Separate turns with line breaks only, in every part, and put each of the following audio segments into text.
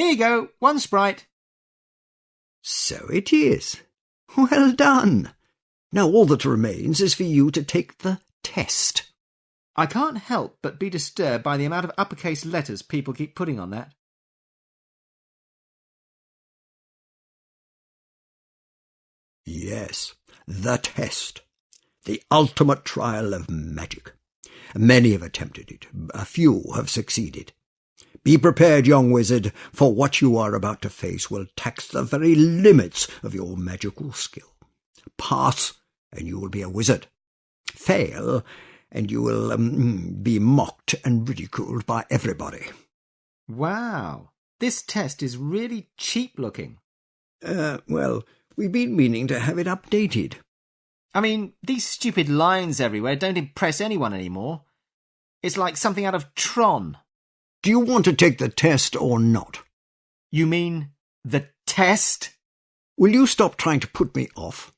Here you go, 1 sprite.
So it is. Well done. Now all that remains is for you to take the test.
I can't help but be disturbed by the amount of uppercase letters people keep putting on that.
Yes, the test. The ultimate trial of magic. Many have attempted it. A few have succeeded. Be prepared, young wizard, for what you are about to face will tax the very limits of your magical skill. Pass, and you will be a wizard. Fail, and you will be mocked and ridiculed by everybody.
Wow, this test is really cheap looking.
Well, we've been meaning to have it updated.
I mean, these stupid lines everywhere don't impress anyone anymore. It's like something out of Tron.
Do you want to take the test or not?
You mean the test?
Will you stop trying to put me off?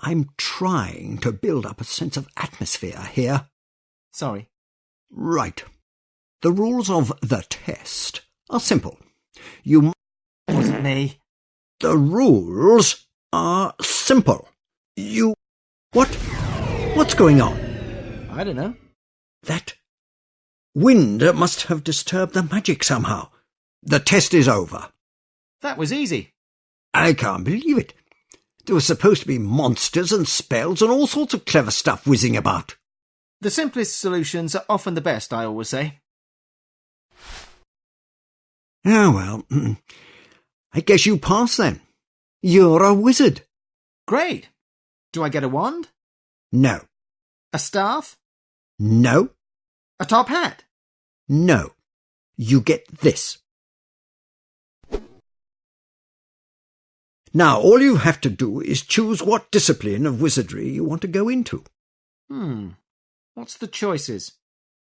I'm trying to build up a sense of atmosphere here.
Sorry.
Right. The rules of the test are simple. You...
Wasn't me.
The rules are simple. You... What? What's going on?
I don't know.
That wind must have disturbed the magic somehow. The test is over.
That was easy.
I can't believe it. There were supposed to be monsters and spells and all sorts of clever stuff whizzing about.
The simplest solutions are often the best, I always say.
Oh, well, I guess you passed then. You're a wizard.
Great. Do I get a wand?
No.
A staff?
No.
A top hat?
No. You get this. Now, all you have to do is choose what discipline of wizardry you want to go into.
What's the choices?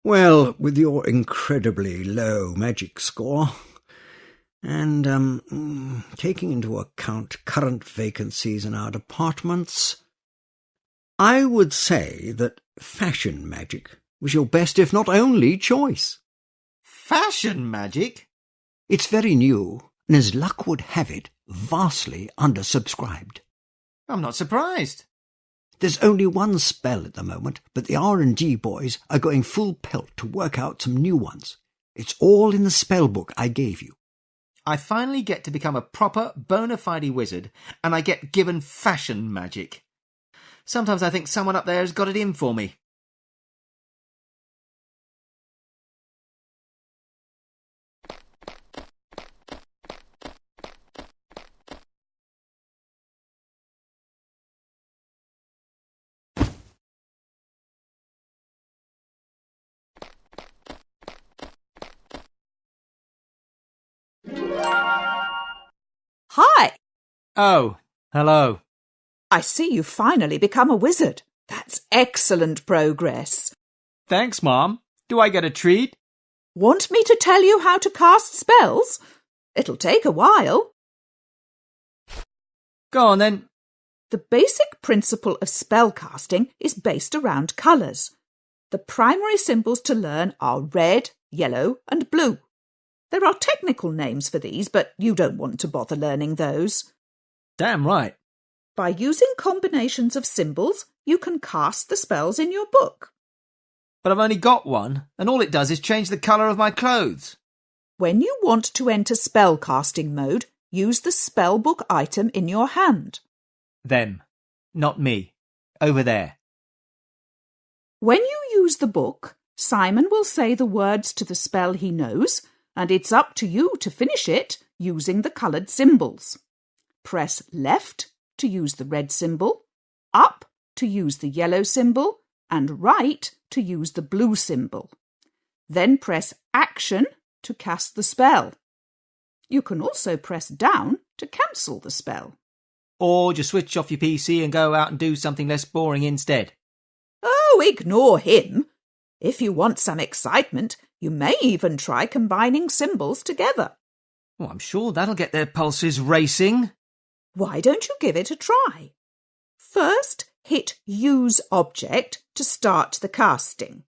Well, with your incredibly low magic score, and taking into account current vacancies in our departments, I would say that fashion magic was your best, if not only, choice.
Fashion magic?
It's very new, and as luck would have it, vastly undersubscribed.
I'm not surprised.
There's only one spell at the moment, but the R&D boys are going full pelt to work out some new ones. It's all in the spell book I gave you.
I finally get to become a proper, bona fide wizard, and I get given fashion magic. Sometimes I think someone up there has got it in for me.
Hi.
Oh, hello.
I see you've finally become a wizard. That's excellent progress.
Thanks, Mom. Do I get a treat?
Want me to tell you how to cast spells? It'll take a while.
Go on, then.
The basic principle of spellcasting is based around colours. The primary symbols to learn are red, yellow and blue. There are technical names for these, but you don't want to bother learning those.
Damn right.
By using combinations of symbols, you can cast the spells in your book.
But I've only got one, and all it does is change the colour of my clothes.
When you want to enter spellcasting mode, use the spellbook item in your hand.
Them. Not me. Over there.
When you use the book, Simon will say the words to the spell he knows, and it's up to you to finish it using the coloured symbols. Press left to use the red symbol, up to use the yellow symbol, and right to use the blue symbol. Then press action to cast the spell. You can also press down to cancel the spell.
Or just switch off your PC and go out and do something less boring instead.
Oh, ignore him. If you want some excitement, you may even try combining symbols together.
Well, I'm sure that'll get their pulses racing.
Why don't you give it a try? First, hit Use Object to start the casting.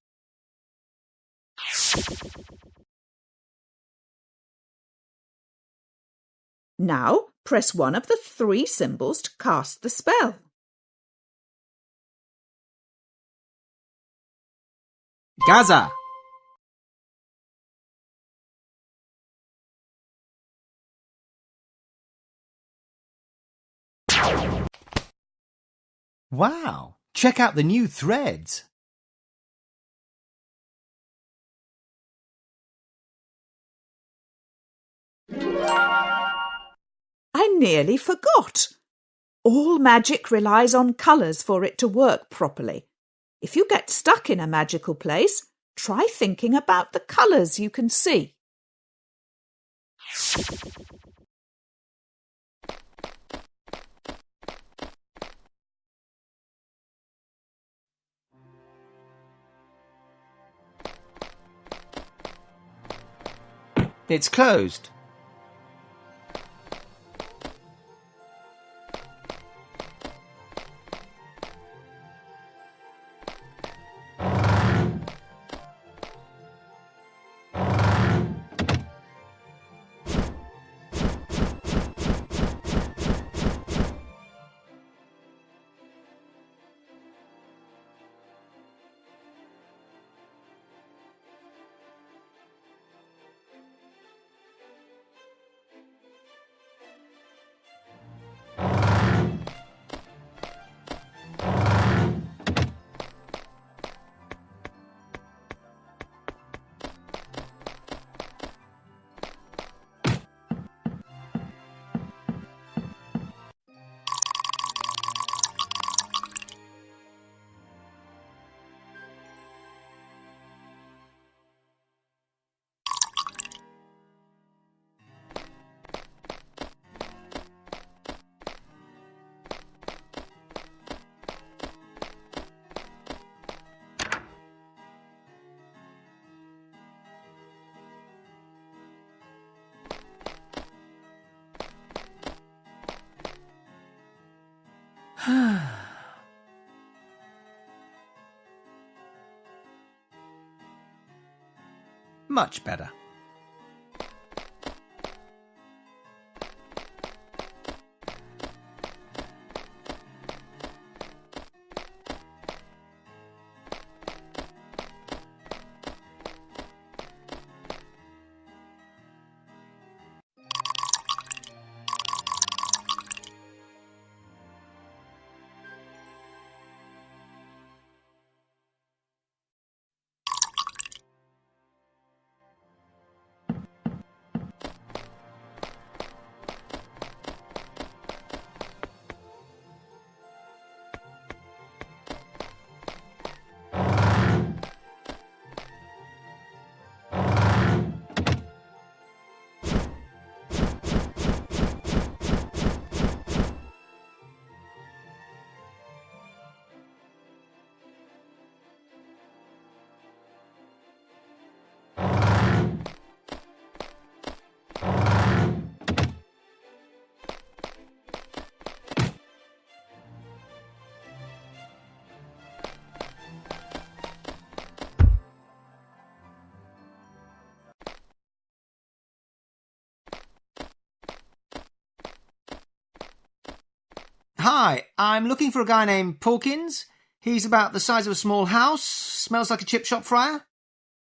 Now press one of the 3 symbols to cast the spell.
Gaza! Wow! Check out the new threads.
I nearly forgot. All magic relies on colours for it to work properly. If you get stuck in a magical place, try thinking about the colours you can see.
It's closed. Much better. Hi, I'm looking for a guy named Porkins. He's about the size of a small house, smells like a chip shop fryer.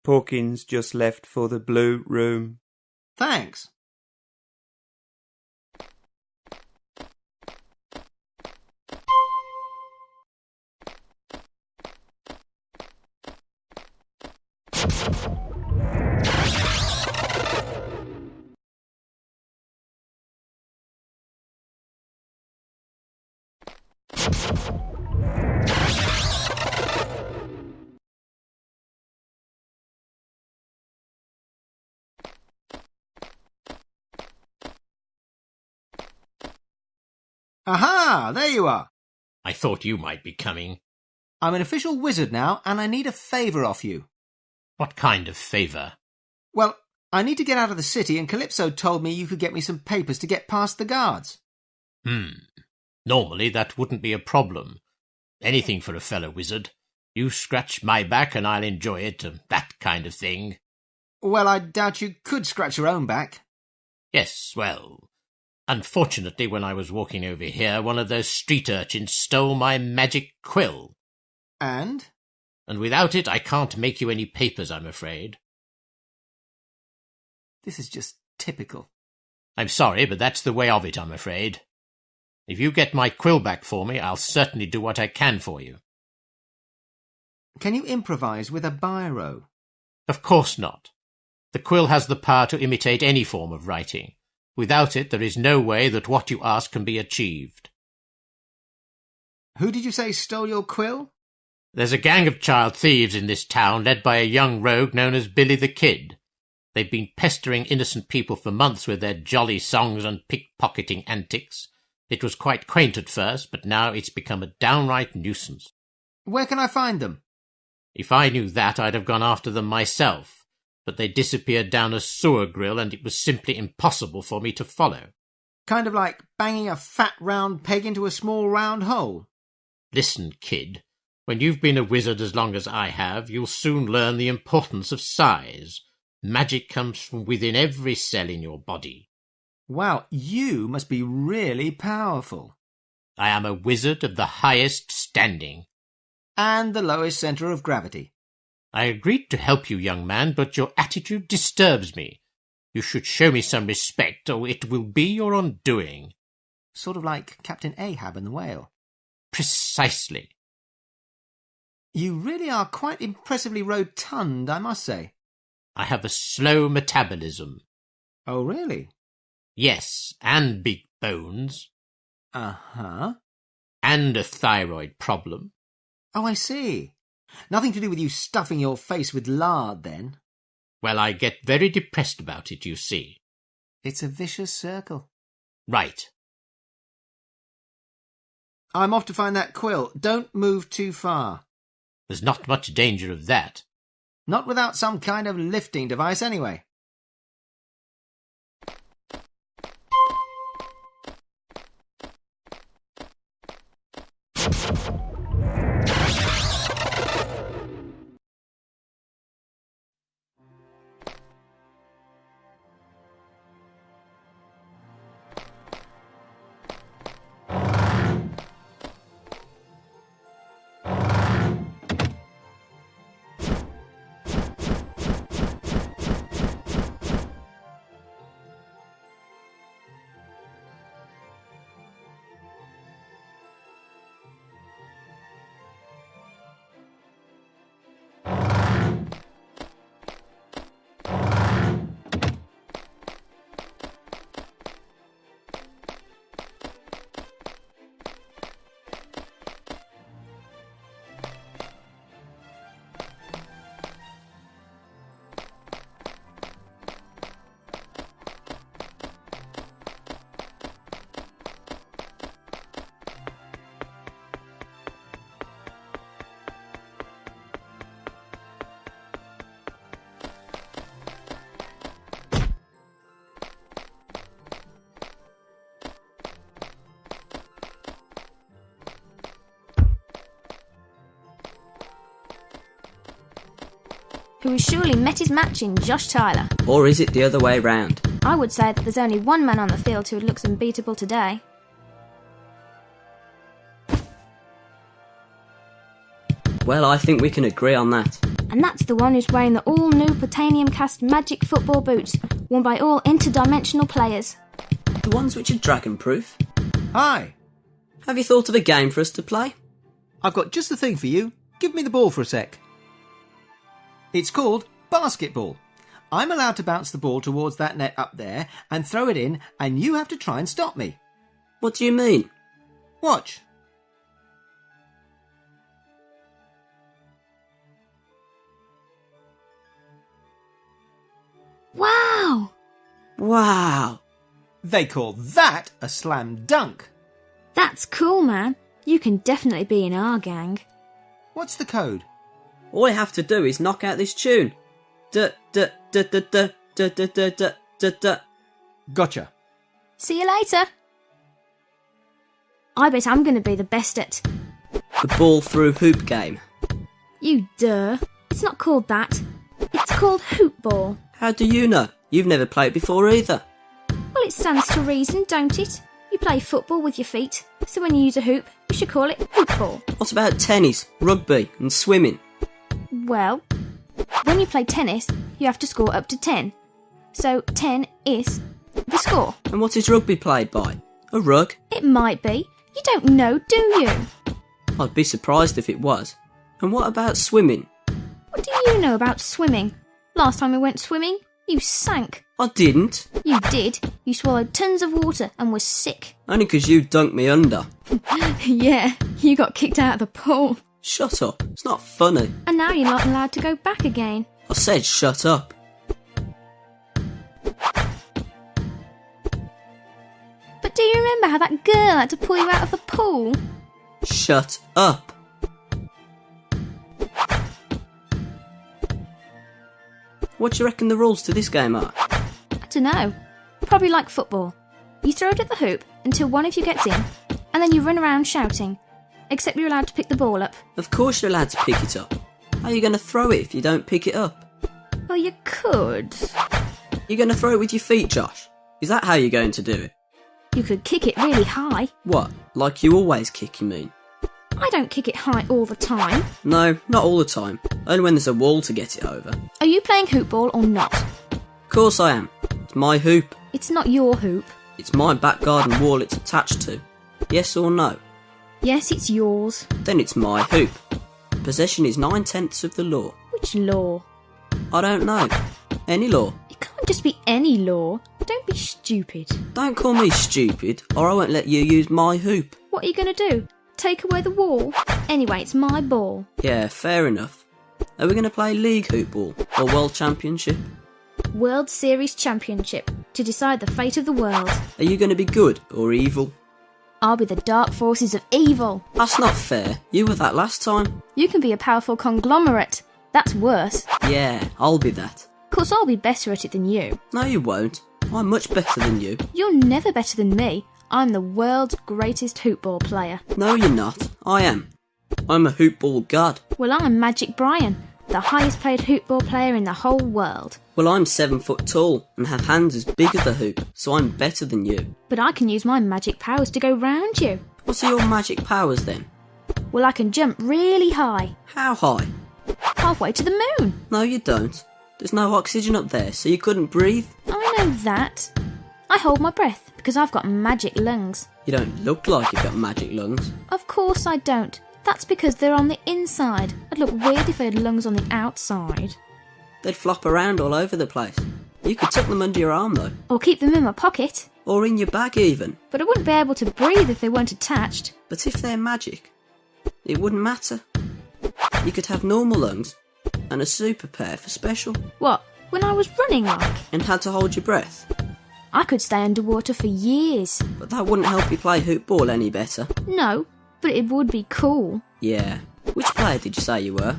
Porkins just left for the blue room.
Thanks. Aha! There you are.
I thought you might be coming.
I'm an official wizard now, and I need a favour off you.
What kind of favour?
Well, I need to get out of the city, and Calypso told me you could get me some papers to get past the guards.
Normally that wouldn't be a problem. Anything for a fellow wizard. You scratch my back and I'll enjoy it, that kind of thing.
Well, I doubt you could scratch your own back.
Yes, well, Unfortunately, when I was walking over here, one of those street urchins stole my magic quill.
And?
And without it, I can't make you any papers, I'm afraid.
This is just typical.
I'm sorry, but that's the way of it, I'm afraid. If you get my quill back for me, I'll certainly do what I can for you.
Can you improvise with a biro?
Of course not. The quill has the power to imitate any form of writing. Without it, there is no way that what you ask can be achieved.
Who did you say stole your quill?
There's a gang of child thieves in this town led by a young rogue known as Billy the Kid. They've been pestering innocent people for months with their jolly songs and pickpocketing antics. It was quite quaint at first, but now it's become a downright nuisance.
Where can I find them?
If I knew that, I'd have gone after them myself, but they disappeared down a sewer grill and it was simply impossible for me to follow.
Kind of like banging a fat round peg into a small round hole.
Listen, kid, when you've been a wizard as long as I have, you'll soon learn the importance of size. Magic comes from within every cell in your body.
Wow, you must be really powerful.
I am a wizard of the highest standing.
And the lowest centre of gravity.
I agreed to help you, young man, but your attitude disturbs me. You should show me some respect, or it will be your undoing.
Sort of like Captain Ahab and the whale.
Precisely.
You really are quite impressively rotund, I must say.
I have a slow metabolism.
Oh, really?
Yes, and big bones.
Uh-huh.
And a thyroid problem.
Oh, I see. Nothing to do with you stuffing your face with lard, then?
Well, I get very depressed about it, you see.
It's a vicious circle.
Right.
I'm off to find that quill. Don't move too far.
There's not much danger of that.
Not without some kind of lifting device, anyway.
Who has surely met his match in Josh Tyler.
Or is it the other way round?
I would say that there's only one man on the field who looks unbeatable today.
Well, I think we can agree on that.
And that's the one who's wearing the all-new Platanium Cast Magic football boots, worn by all interdimensional players.
The ones which are dragon-proof.
Hi.
Have you thought of a game for us to play?
I've got just the thing for you. Give me the ball for a sec. It's called basketball. I'm allowed to bounce the ball towards that net up there and throw it in, and you have to try and stop me.
What do you mean?
Watch.
Wow!
Wow!
They call that a slam dunk.
That's cool, man. You can definitely be in our gang.
What's the code?
All I have to do is knock out this tune.
Gotcha.
See you later. I bet I'm going to be the best at...
The ball through hoop game.
You duh. It's not called that. It's called hoop ball.
How do you know? You've never played before either.
Well, it stands to reason, don't it? You play football with your feet, so when you use a hoop, you should call it hoop ball.
What about tennis, rugby and swimming?
Well, when you play tennis, you have to score up to 10. So 10 is the score.
And what is rugby played by? A rug?
It might be. You don't know, do you?
I'd be surprised if it was. And what about swimming?
What do you know about swimming? Last time we went swimming, you sank.
I didn't.
You did. You swallowed tons of water and was sick.
Only 'cause you dunked me under.
Yeah, you got kicked out of the pool.
Shut up. It's not funny.
And now you're not allowed to go back again.
I said shut up.
But do you remember how that girl had to pull you out of the pool?
Shut up. What do you reckon the rules to this game are?
I don't know. Probably like football. You throw it at the hoop until one of you gets in, and then you run around shouting. Except you're allowed to pick the ball up.
Of course you're allowed to pick it up. How are you going to throw it if you don't pick it up?
Well, you could.
You're going to throw it with your feet, Josh? Is that how you're going to do it?
You could kick it really high.
What? Like you always kick, you mean?
I don't kick it high all the time.
No, not all the time. Only when there's a wall to get it over.
Are you playing hoop ball or not?
Of course I am. It's my hoop.
It's not your hoop.
It's my back garden wall it's attached to. Yes or no?
Yes, it's yours.
Then it's my hoop. Possession is 9/10 of the law.
Which law?
I don't know. Any law.
It can't just be any law. Don't be stupid.
Don't call me stupid, or I won't let you use my hoop.
What are you going to do? Take away the wall? Anyway, it's my ball.
Yeah, fair enough. Are we going to play League Hoop Ball or World Championship?
World Series Championship, to decide the fate of the world.
Are you going to be good or evil?
I'll be the dark forces of evil.
That's not fair. You were that last time.
You can be a powerful conglomerate. That's worse.
Yeah, I'll be that.
Of course, I'll be better at it than you.
No, you won't. I'm much better than you.
You're never better than me. I'm the world's greatest hoopball player.
No, you're not. I am. I'm a hoopball god.
Well, I'm Magic Brian, the highest paid hoopball player in the whole world.
Well, I'm 7 foot tall and have hands as big as the hoop, so I'm better than you.
But I can use my magic powers to go round you.
What are your magic powers then?
Well, I can jump really high.
How high?
Halfway to the moon.
No, you don't. There's no oxygen up there, so you couldn't breathe.
I know that. I hold my breath because I've got magic lungs.
You don't look like you've got magic lungs.
Of course I don't. That's because they're on the inside. I'd look weird if I had lungs on the outside.
They'd flop around all over the place. You could tuck them under your arm though.
Or keep them in my pocket.
Or in your bag even.
But I wouldn't be able to breathe if they weren't attached.
But if they're magic, it wouldn't matter. You could have normal lungs and a super pair for special.
What? When I was running like?
And had to hold your breath.
I could stay underwater for years.
But that wouldn't help you play hoop ball any better.
No, but it would be cool.
Yeah. Which player did you say you were?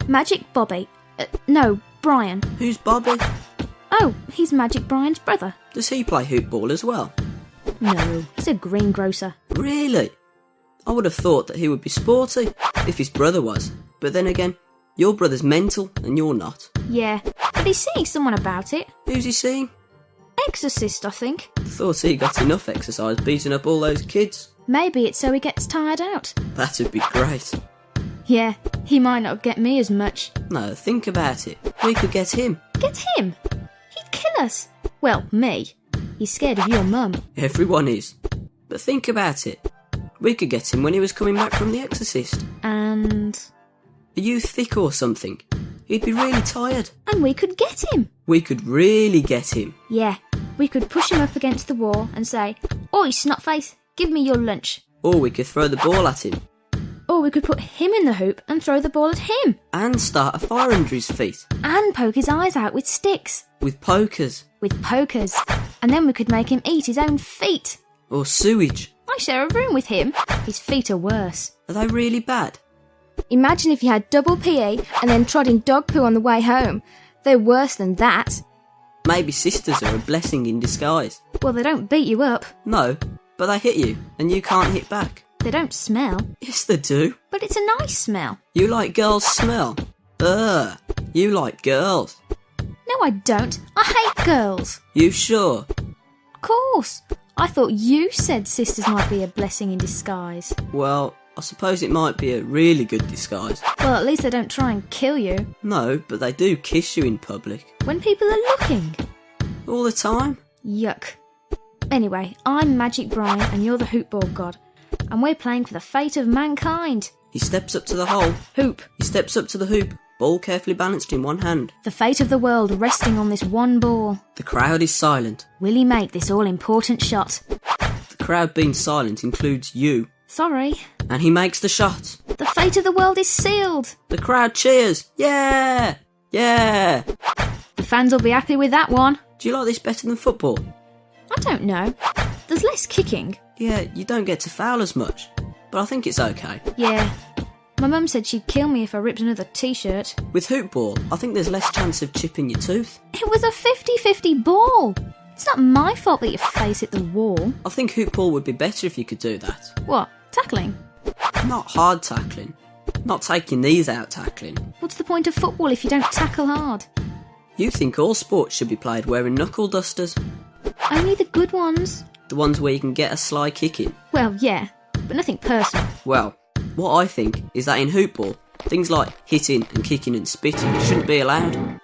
Magic Bobby. No, Brian.
Who's Bobby?
Oh, he's Magic Brian's brother.
Does he play hoop ball as well?
No, he's a greengrocer.
Really? I would have thought that he would be sporty, if his brother was. But then again, your brother's mental and you're not.
Yeah, but he's seeing someone about it.
Who's he seeing?
Exorcist, I think.
Thought he got enough exercise beating up all those kids.
Maybe it's so he gets tired out.
That'd be great.
Yeah, he might not get me as much.
No, think about it. We could get him.
Get him? He'd kill us. Well, me. He's scared of your mum.
Everyone is. But think about it. We could get him when he was coming back from The Exorcist.
And
Are you thick or something? He'd be really tired.
we could get him.
We could really get him.
Yeah, we could push him up against the wall and say, "Oi, snotface, give me your lunch."
Or we could throw the ball at him.
Or we could put him in the hoop and throw the ball at him.
And start a fire under his feet.
And poke his eyes out with sticks.
With pokers.
With pokers. And then we could make him eat his own feet.
Or sewage.
I share a room with him. His feet are worse.
Are they really bad?
Imagine if you had double PE and then trod in dog poo on the way home. They're worse than that.
Maybe sisters are a blessing in disguise.
Well, they don't beat you up.
No, but they hit you, and you can't hit back.
They don't smell.
Yes, they do.
But it's a nice smell.
You like girls' smell? Ugh. You like girls.
No, I don't. I hate girls.
You sure?
Of course. I thought you said sisters might be a blessing in disguise.
Well, I suppose it might be a really good disguise.
Well, at least they don't try and kill you.
No, but they do kiss you in public.
When people are looking.
All the time.
Yuck. Anyway, I'm Magic Brian and you're the hoopball god. And we're playing for the fate of mankind.
He steps up to the hole.
Hoop.
He steps up to the hoop. Ball carefully balanced in one hand.
The fate of the world resting on this one ball.
The crowd is silent.
Will he make this all-important shot?
The crowd being silent includes you.
Sorry.
And he makes the shot.
The fate of the world is sealed.
The crowd cheers. Yeah! Yeah!
The fans will be happy with that one.
Do you like this better than football?
I don't know. There's less kicking.
Yeah, you don't get to foul as much. But I think it's okay.
Yeah. My mum said she'd kill me if I ripped another t-shirt.
With hoopball, I think there's less chance of chipping your tooth.
It was a 50-50 ball. It's not my fault that your face hit the wall.
I think hoopball would be better if you could do that.
What? Tackling?
Not hard tackling. Not take your knees out tackling.
What's the point of football if you don't tackle hard?
You think all sports should be played wearing knuckle dusters?
Only the good ones.
The ones where you can get a sly kick in?
Well, yeah, but nothing personal.
Well, what I think is that in hoopball, things like hitting and kicking and spitting shouldn't be allowed.